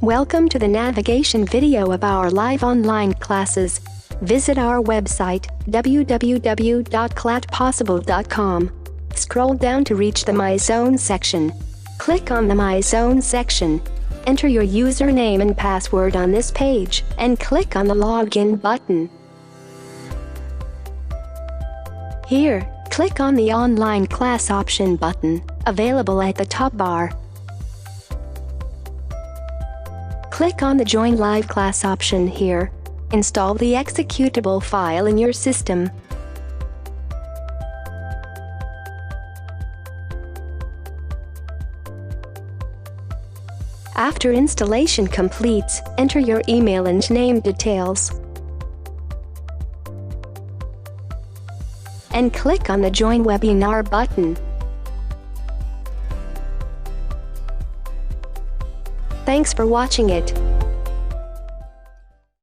Welcome to the navigation video of our live online classes. Visit our website, www.clatpossible.com. Scroll down to reach the My Zone section. Click on the My Zone section. Enter your username and password on this page, and click on the Login button. Here, click on the Online Class option button, available at the top bar. Click on the Join Live Class option here. Install the executable file in your system. After installation completes, enter your email and name details. And click on the Join Webinar button. Thanks for watching it.